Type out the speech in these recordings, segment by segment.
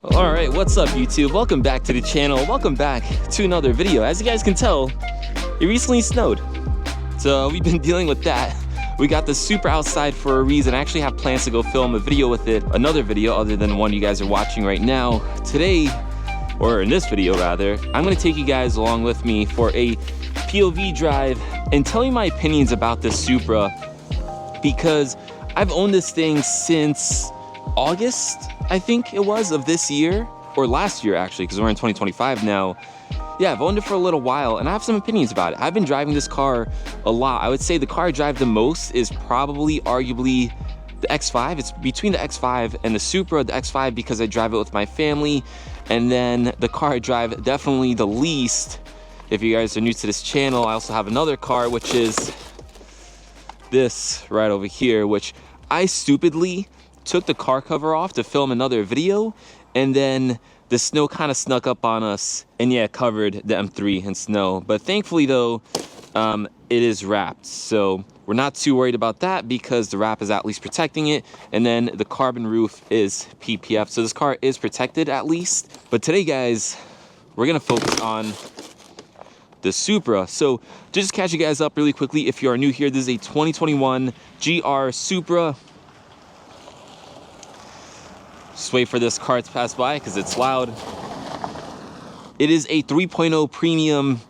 Alright, what's up YouTube? Welcome back to the channel. Welcome back to another video. As you guys can tell, it recently snowed. So we've been dealing with that. We got the Supra outside for a reason. I actually have plans to go film a video with it. Another video other than the one you guys are watching right now. Today, or in this video rather, I'm going to take you guys along with me for a POV drive and tell you my opinions about this Supra, because I've owned this thing since August, I think it was, of this year, or last year actually, because we're in 2025 now. Yeah, I've owned it for a little while and I have some opinions about it. I've been driving this car a lot. I would say the car I drive the most is probably arguably the X5. It's between the X5 and the Supra. The X5 because I drive it with my family, and then the car I drive definitely the least, if you guys are new to this channel, I also have another car, which is this right over here, which I stupidly took the car cover off to film another video, and then the snow kind of snuck up on us and yeah, covered the M3 in snow. But thankfully though, it is wrapped, so we're not too worried about that because the wrap is at least protecting it, and then the carbon roof is PPF, so this car is protected at least. But today guys, we're gonna focus on the Supra. So just to catch you guys up really quickly, if you are new here, this is a 2021 GR Supra. Just wait for this car to pass by because it's loud. It is a 3.0 premium,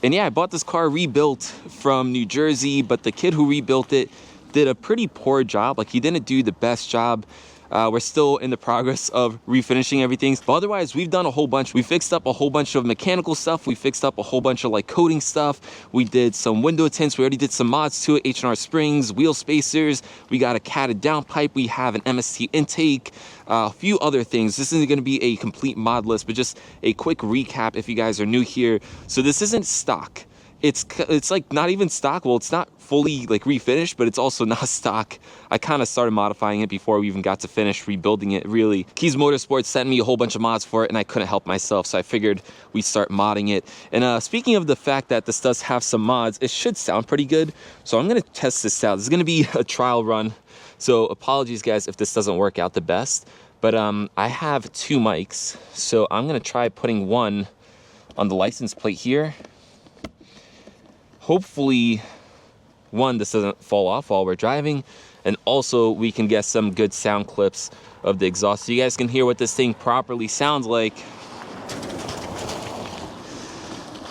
and yeah, I bought this car rebuilt from New Jersey, but the kid who rebuilt it did a pretty poor job. Like, he didn't do the best job. We're still in the progress of refinishing everything, but otherwise we've done a whole bunch. We fixed up a whole bunch of mechanical stuff. We fixed up a whole bunch of like coating stuff. We did some window tints. We already did some mods to it, H&R springs, wheel spacers. We got a catted downpipe. We have an MST intake, a few other things. This isn't going to be a complete mod list, but just a quick recap if you guys are new here. So this isn't stock. It's like not even stock. Well, it's not fully like refinished, but it's also not stock. I kind of started modifying it before we even got to finish rebuilding it, really. Keys Motorsports sent me a whole bunch of mods for it and I couldn't help myself, so I figured we'd start modding it. And speaking of the fact that this does have some mods, it should sound pretty good, so I'm gonna test this out. This is gonna be a trial run, so apologies guys if this doesn't work out the best, but I have two mics, so I'm gonna try putting one on the license plate here. Hopefully, one, this doesn't fall off while we're driving, and also we can get some good sound clips of the exhaust so you guys can hear what this thing properly sounds like.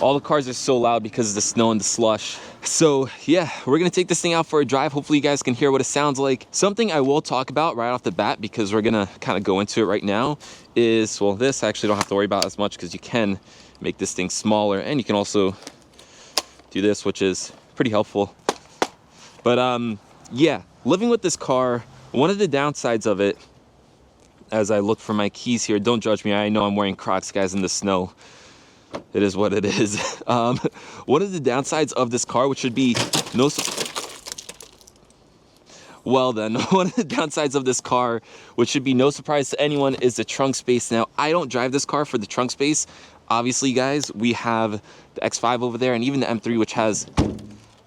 All the cars are so loud because of the snow and the slush. So yeah, we're gonna take this thing out for a drive. Hopefully you guys can hear what it sounds like. Something I will talk about right off the bat, because we're gonna kind of go into it right now, is, well, this I actually don't have to worry about as much because you can make this thing smaller, and you can also do this, which is pretty helpful. But yeah, living with this car, one of the downsides of it, as I look for my keys here, don't judge me, I know I'm wearing Crocs guys in the snow, it is what it is. One of the downsides of this car, which should be one of the downsides of this car, which should be no surprise to anyone, is the trunk space. Now, I don't drive this car for the trunk space. Obviously, guys, we have the X5 over there and even the M3, which has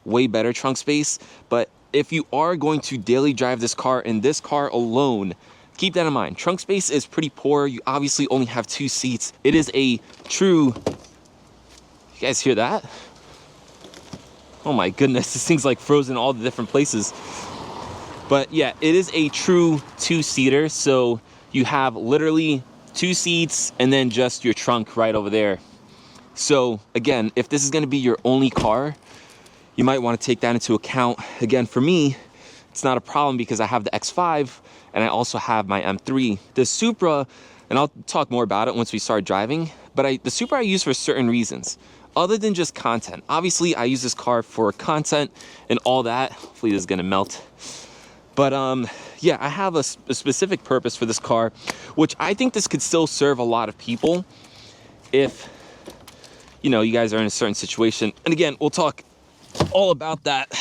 way better trunk space. But if you are going to daily drive this car and this car alone, keep that in mind. Trunk space is pretty poor. You obviously only have two seats. It is a true... You guys hear that? Oh my goodness, this thing's like frozen all the different places. But yeah, it is a true two-seater. So you have literally two seats and then just your trunk right over there. So again, if this is going to be your only car, you might want to take that into account. Again, for me, it's not a problem because I have the X5 and I also have my M3. The Supra, and I'll talk more about it once we start driving, but the Supra I use for certain reasons other than just content. Obviously, I use this car for content and all that. Hopefully this is going to melt. But yeah, I have a specific purpose for this car, which I think this could still serve a lot of people if, you know, you guys are in a certain situation. And again, we'll talk all about that.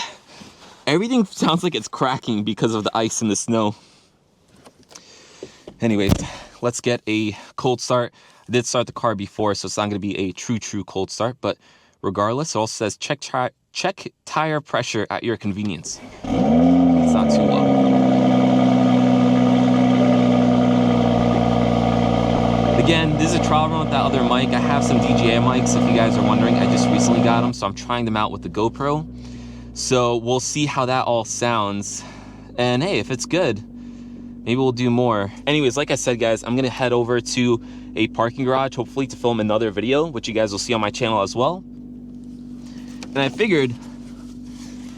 Everything sounds like it's cracking because of the ice and the snow. Anyways, let's get a cold start. I did start the car before, so it's not going to be a true cold start, but regardless, it also says check tire pressure at your convenience. It's not too low. Again, this is a trial run with that other mic. I have some DJI mics, if you guys are wondering. I just recently got them, so I'm trying them out with the GoPro. So we'll see how that all sounds. And hey, if it's good, maybe we'll do more. Anyways, like I said, guys, I'm gonna head over to a parking garage, hopefully to film another video, which you guys will see on my channel as well. And I figured,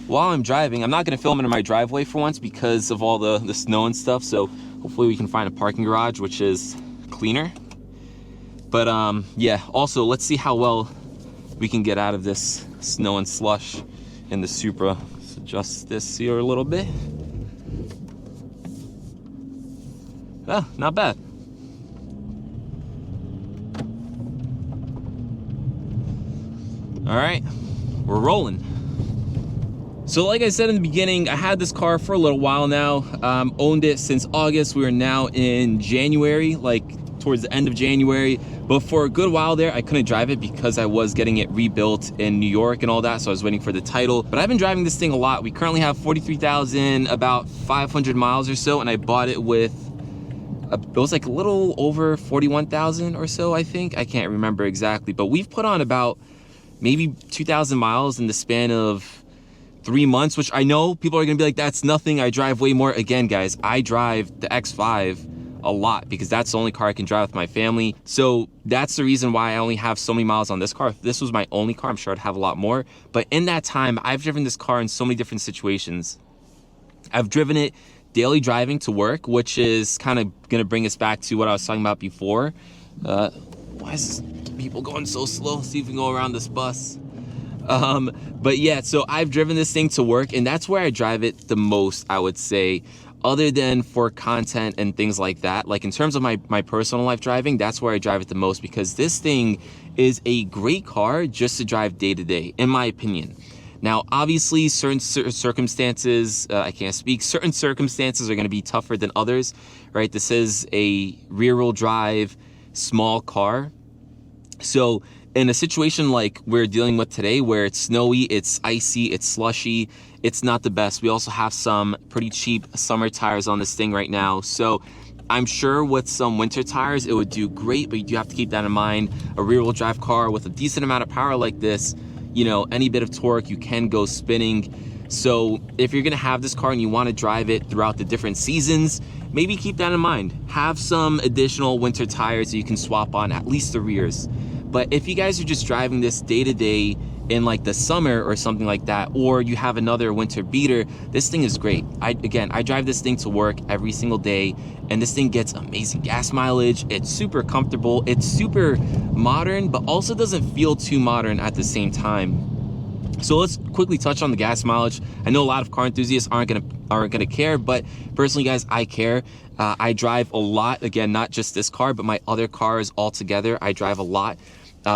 while I'm driving, I'm not gonna film it in my driveway for once because of all the snow and stuff. So hopefully we can find a parking garage, which is cleaner. But yeah, also let's see how well we can get out of this snow and slush in the Supra. Let's adjust this here a little bit. Oh, not bad. All right, we're rolling. So like I said in the beginning, I had this car for a little while now. Owned it since August. We are now in January, like towards the end of January. But for a good while there, I couldn't drive it because I was getting it rebuilt in New York and all that. So I was waiting for the title. But I've been driving this thing a lot. We currently have 43,000, about 500 miles or so. And I bought it with, it was like a little over 41,000 or so, I think. I can't remember exactly. But we've put on about maybe 2,000 miles in the span of 3 months, which I know people are gonna be like, that's nothing. I drive way more. Again, guys, I drive the X5 a lot because that's the only car I can drive with my family. So that's the reason why I only have so many miles on this car. If this was my only car, I'm sure I'd have a lot more. But in that time, I've driven this car in so many different situations. I've driven it daily driving to work, which is kind of gonna bring us back to what I was talking about before. Why is people going so slow? See if we can go around this bus. But yeah, so I've driven this thing to work, and that's where I drive it the most, I would say, other than for content and things like that. Like in terms of my personal life driving, that's where I drive it the most, because this thing is a great car just to drive day to day, in my opinion. Now, obviously, certain circumstances, I can't speak, certain circumstances are gonna be tougher than others, right? This is a rear-wheel drive, small car. So in a situation like we're dealing with today, where it's snowy, it's icy, it's slushy, it's not the best. We also have some pretty cheap summer tires on this thing right now. So I'm sure with some winter tires, it would do great, but you do have to keep that in mind. A rear-wheel drive car with a decent amount of power like this, you know, any bit of torque, you can go spinning. So if you're gonna have this car and you wanna drive it throughout the different seasons, maybe keep that in mind. Have some additional winter tires that you can swap on, at least the rears. But if you guys are just driving this day to day in like the summer or something like that, or you have another winter beater, this thing is great. I drive this thing to work every single day, and this thing gets amazing gas mileage. It's super comfortable. It's super modern, but also doesn't feel too modern at the same time. So let's quickly touch on the gas mileage. I know a lot of car enthusiasts aren't gonna care, but personally, guys, I care. I drive a lot. Again, not just this car, but my other cars altogether. I drive a lot.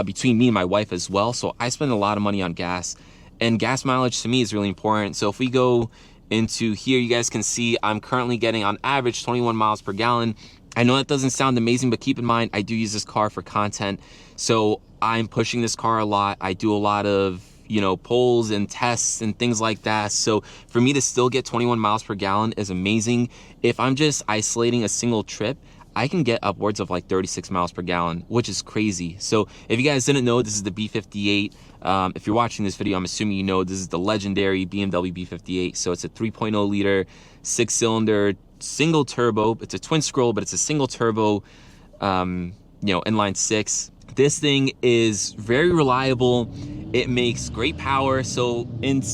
Between me and my wife as well. So I spend a lot of money on gas, and gas mileage to me is really important. So if we go into here, you guys can see I'm currently getting on average 21 miles per gallon. I know that doesn't sound amazing, but keep in mind, I do use this car for content. So I'm pushing this car a lot. I do a lot of, you know, polls and tests and things like that. So for me to still get 21 miles per gallon is amazing. If I'm just isolating a single trip, I can get upwards of like 36 miles per gallon, which is crazy. So if you guys didn't know, this is the B58. If you're watching this video, I'm assuming you know this is the legendary BMW B58. So it's a 3.0 liter, 6-cylinder, single turbo. It's a twin scroll, but it's a single turbo, you know, inline six. This thing is very reliable. It makes great power. So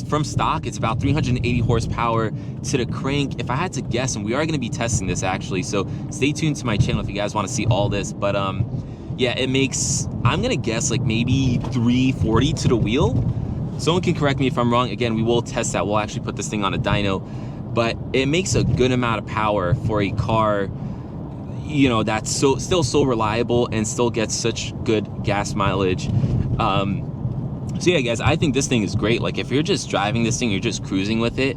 from stock, it's about 380 horsepower. To the crank, if I had to guess, and we are gonna be testing this actually, so stay tuned to my channel if you guys wanna see all this. But yeah, it makes, I'm gonna guess like maybe 340 to the wheel. Someone can correct me if I'm wrong. Again, we will test that. We'll actually put this thing on a dyno. But it makes a good amount of power for a car, you know, that's still so reliable and still gets such good gas mileage. So yeah, guys, I think this thing is great. Like if you're just driving this thing, you're just cruising with it,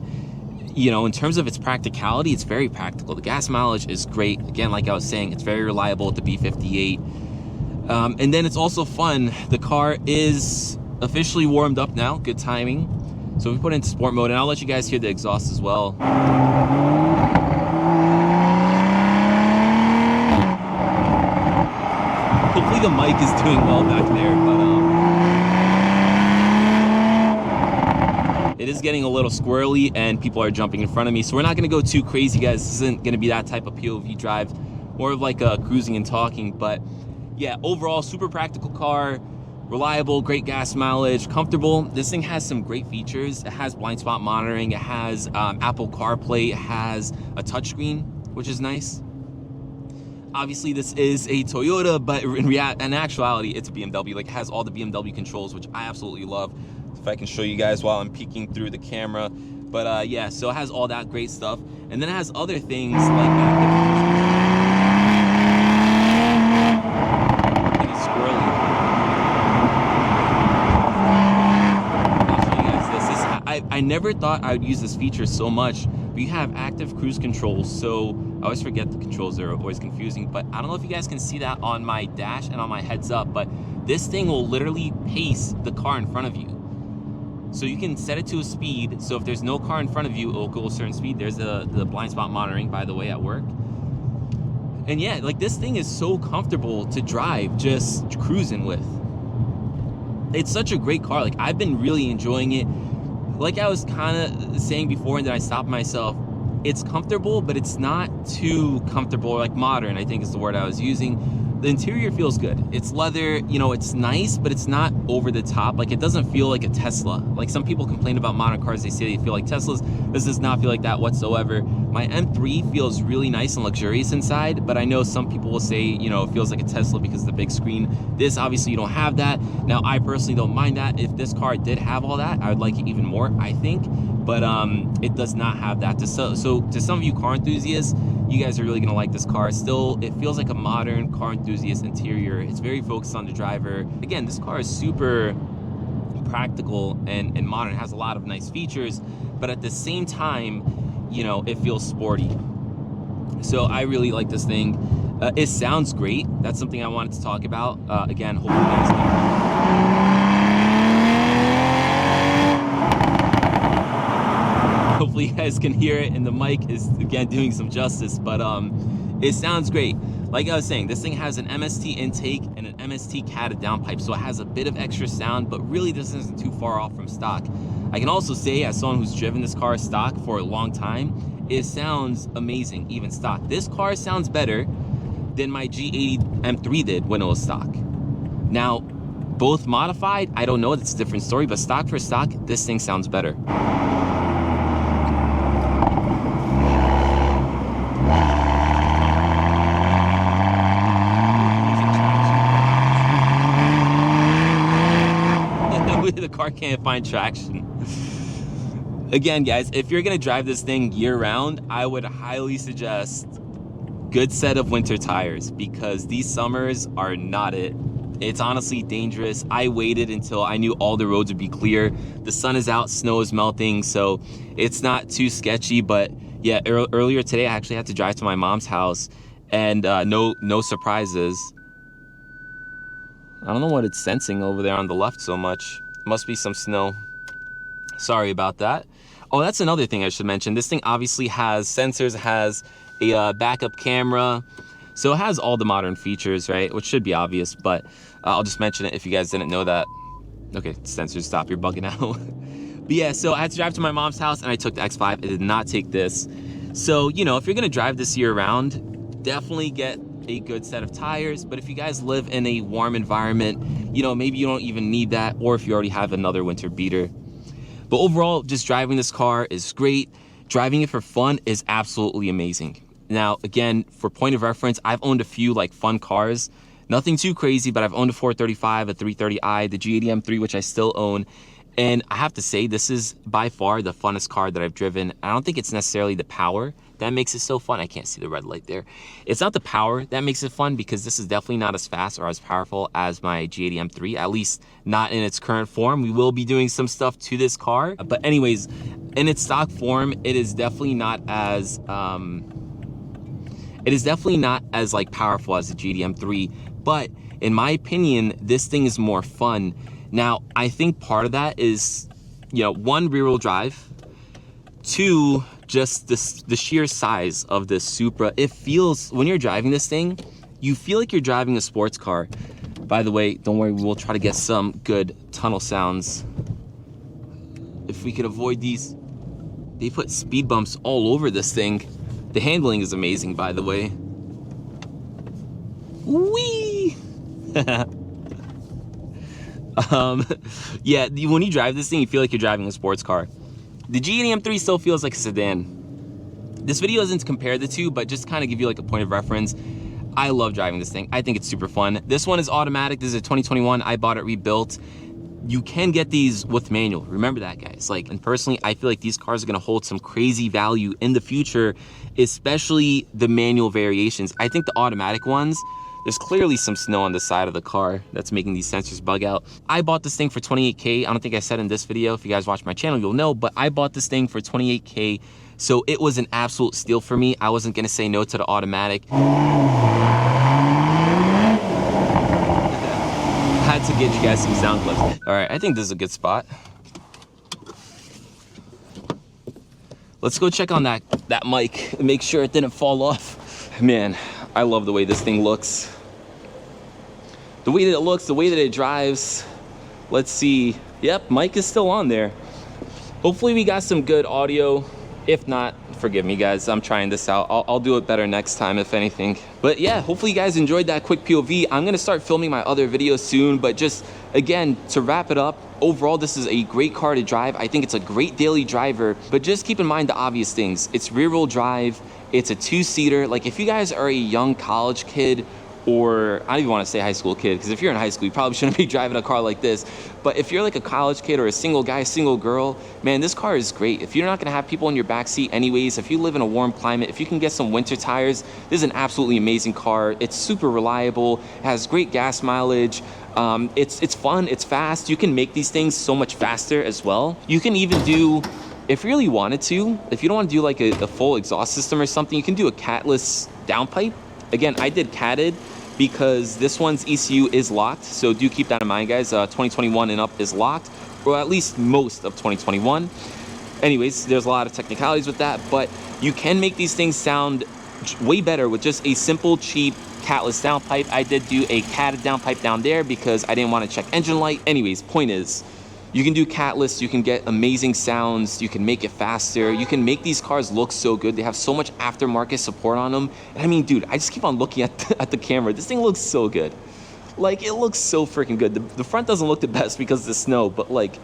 you know, in terms of its practicality, it's very practical. The gas mileage is great. Again, like I was saying, it's very reliable with the B58. And then it's also fun. The car is officially warmed up now. Good timing. So we put it into sport mode, and I'll let you guys hear the exhaust as well. hopefully the mic is doing well back there, but it is getting a little squirrely and people are jumping in front of me. So we're not gonna go too crazy, guys. This isn't gonna be that type of POV drive, more of like a cruising and talking. But yeah, overall, super practical car, reliable, great gas mileage, comfortable. This thing has some great features. It has blind spot monitoring. It has Apple CarPlay. It has a touchscreen, which is nice. Obviously, this is a Toyota, but in actuality, it's a BMW. Like, it has all the BMW controls, which I absolutely love. If I can show you guys while I'm peeking through the camera. But yeah, so it has all that great stuff. And then it has other things like I never thought I would use this feature so much, but you have active cruise controls. So I always forget the controls, they're always confusing, but I don't know if you guys can see that on my dash and on my heads up, but this thing will literally pace the car in front of you. So you can set it to a speed. So if there's no car in front of you, it'll go a certain speed. There's the blind spot monitoring, by the way, at work. And yeah, like, this thing is so comfortable to drive, just cruising with. It's such a great car. Like, I've been really enjoying it. Like I was kind of saying before, and then I stopped myself, it's comfortable, but it's not too comfortable, like modern, I think is the word I was using. The interior feels good. It's leather, you know, it's nice, but it's not over the top. Like, it doesn't feel like a Tesla. Like, some people complain about modern cars, they say they feel like Teslas. This does not feel like that whatsoever. My M3 feels really nice and luxurious inside, but I know some people will say, you know, it feels like a Tesla because of the big screen. This, obviously, you don't have that. Now, I personally don't mind that. If this car did have all that, I would like it even more, I think. But it does not have that. So to some of you car enthusiasts, you guys are really gonna like this car. Still, it feels like a modern car enthusiast interior. It's very focused on the driver. Again, this car is super practical and modern. It has a lot of nice features, but at the same time, you know, it feels sporty. So I really like this thing. It sounds great. That's something I wanted to talk about. Again, hopefully you guys can. Hopefully you guys can hear it, and the mic is, again, doing some justice, but it sounds great. Like I was saying, this thing has an MST intake and an MST Cata downpipe, so it has a bit of extra sound, but really this isn't too far off from stock. I can also say, as someone who's driven this car stock for a long time, it sounds amazing, even stock. This car sounds better than my G80 M3 did when it was stock. Now, both modified, I don't know, that's a different story, but stock for stock, this thing sounds better. The car can't find traction. Again, guys, if you're gonna drive this thing year-round, I would highly suggest good set of winter tires, because these summers are not it. It's honestly dangerous. I waited until I knew all the roads would be clear. The sun is out, snow is melting, so it's not too sketchy. But yeah, earlier today I actually had to drive to my mom's house, and no surprises. I don't know what it's sensing over there on the left so much. Must be some snow. Sorry about that. Oh, that's another thing I should mention. This thing obviously has sensors, it has a backup camera, so it has all the modern features, right? Which should be obvious, but I'll just mention it if you guys didn't know that. Okay, sensors, stop, you're bugging out. But yeah, so I had to drive to my mom's house and I took the X5. I did not take this. So, you know, if you're gonna drive this year round, definitely get a good set of tires. But if you guys live in a warm environment, you know, maybe you don't even need that, or if you already have another winter beater. But overall, just driving this car is great. Driving it for fun is absolutely amazing. Now, again, for point of reference, I've owned a few like fun cars. Nothing too crazy, but I've owned a 435, a 330i, the G80 M3, which I still own. And I have to say, this is by far the funnest car that I've driven. I don't think it's necessarily the power that makes it so fun. I can't see the red light there. It's not the power that makes it fun, because this is definitely not as fast or as powerful as my G80 M3, at least not in its current form. We will be doing some stuff to this car. But anyways, in its stock form, it is definitely not as like powerful as the G80 M3. But in my opinion, this thing is more fun. Now, I think part of that is, you know, one, rear-wheel drive, two, just the sheer size of this Supra. It feels, when you're driving this thing, you feel like you're driving a sports car. By the way, don't worry, we'll try to get some good tunnel sounds. If we could avoid these, they put speed bumps all over this thing. The handling is amazing, by the way. Whee! Yeah, when you drive this thing, you feel like you're driving a sports car. The G80 M3 still feels like a sedan. This video isn't to compare the two, but just kind of give you like a point of reference. I love driving this thing. I think it's super fun. This one is automatic. This is a 2021. I bought it rebuilt. You can get these with manual. Remember that, guys. Like, and personally, I feel like these cars are gonna hold some crazy value in the future, especially the manual variations. I think the automatic ones, there's clearly some snow on the side of the car that's making these sensors bug out. I bought this thing for 28K. I don't think I said in this video. If you guys watch my channel, you'll know, but I bought this thing for 28K. So it was an absolute steal for me. I wasn't gonna say no to the automatic. Had to get you guys some sound clips. All right, I think this is a good spot. Let's go check on that mic and make sure it didn't fall off. Man, I love the way this thing looks. The way that it looks, the way that it drives. Let's see. Yep, mic is still on there. Hopefully we got some good audio. If not, forgive me, guys. I'm trying this out. I'll do it better next time, if anything. But yeah, hopefully you guys enjoyed that quick POV. I'm gonna start filming my other videos soon, but just, again, to wrap it up, overall, this is a great car to drive. I think it's a great daily driver, but just keep in mind the obvious things. It's rear-wheel drive. It's a two-seater. Like, if you guys are a young college kid, or I don't even want to say high school kid, because if you're in high school, you probably shouldn't be driving a car like this. But if you're like a college kid or a single guy, single girl, man, this car is great. If you're not gonna have people in your backseat anyways, if you live in a warm climate, if you can get some winter tires, this is an absolutely amazing car. It's super reliable, has great gas mileage. It's fun, it's fast. You can make these things so much faster as well. You can even do, if you really wanted to, if you don't want to do like a full exhaust system or something, you can do a catless downpipe. Again, I did catted, because this one's ECU is locked, so do keep that in mind, guys. 2021 and up is locked, or at least most of 2021. Anyways, there's a lot of technicalities with that, but you can make these things sound way better with just a simple, cheap catless downpipe. I did do a catted downpipe down there because I didn't want to check engine light. Anyways, point is, you can do catless, you can get amazing sounds, you can make it faster, you can make these cars look so good. They have so much aftermarket support on them. And I mean, dude, I just keep on looking at the camera. This thing looks so good. Like, it looks so freaking good. The front doesn't look the best because of the snow, but like,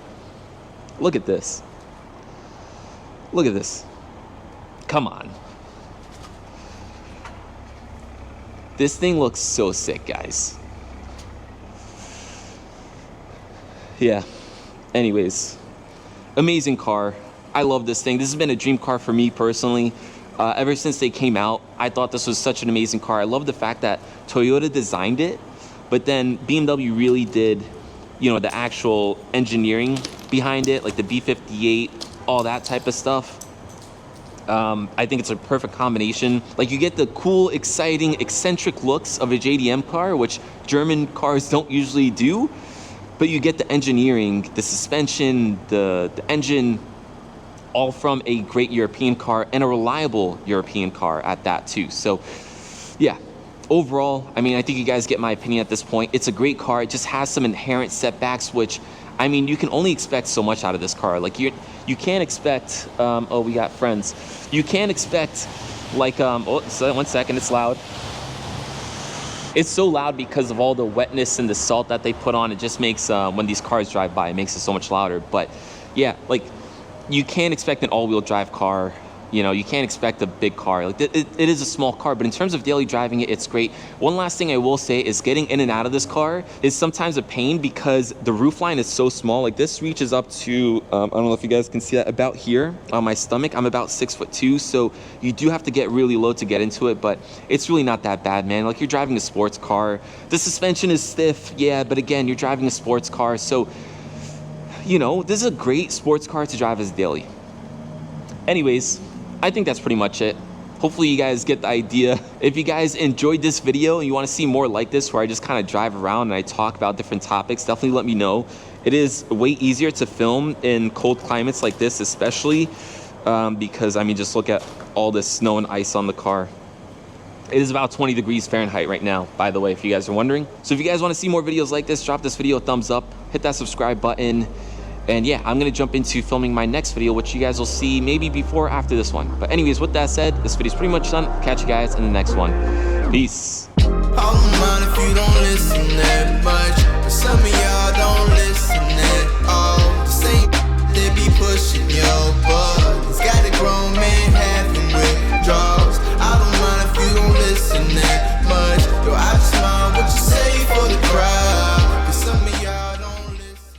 look at this. Look at this. Come on. This thing looks so sick, guys. Yeah. Anyways, amazing car. I love this thing. This has been a dream car for me personally. Ever since they came out, I thought this was such an amazing car. I love the fact that Toyota designed it, but then BMW really did, you know, the actual engineering behind it, like the B58, all that type of stuff. I think it's a perfect combination. Like, you get the cool, exciting, eccentric looks of a JDM car, which German cars don't usually do. But you get the engineering, the suspension, the engine, all from a great European car, and a reliable European car at that too. So yeah, overall, I mean, I think you guys get my opinion at this point. It's a great car. It just has some inherent setbacks, which, I mean, you can only expect so much out of this car. Like, you can't expect, oh, we got friends. You can't expect, like, oh, so 1 second, it's loud. It's so loud because of all the wetness and the salt that they put on. It just makes, when these cars drive by, it makes it so much louder. But yeah, like, you can't expect an all-wheel drive car. You know, you can't expect a big car. Like, it is a small car, but in terms of daily driving it, it's great. One last thing I will say is getting in and out of this car is sometimes a pain because the roofline is so small. Like, this reaches up to, I don't know if you guys can see that, about here on my stomach. I'm about 6'2", so you do have to get really low to get into it, but it's really not that bad, man. Like, you're driving a sports car. The suspension is stiff, yeah, but again, you're driving a sports car, so, you know, this is a great sports car to drive as daily. Anyways, I think that's pretty much it. Hopefully you guys get the idea. If you guys enjoyed this video and you want to see more like this where I just kind of drive around and I talk about different topics, definitely let me know. It is way easier to film in cold climates like this, especially because, I mean, just look at all this snow and ice on the car. It is about 20 degrees Fahrenheit right now, by the way, if you guys are wondering. So if you guys want to see more videos like this, drop this video a thumbs up, hit that subscribe button. And yeah, I'm gonna jump into filming my next video, which you guys will see maybe before or after this one. But anyways, with that said, this video's pretty much done. Catch you guys in the next one. Peace.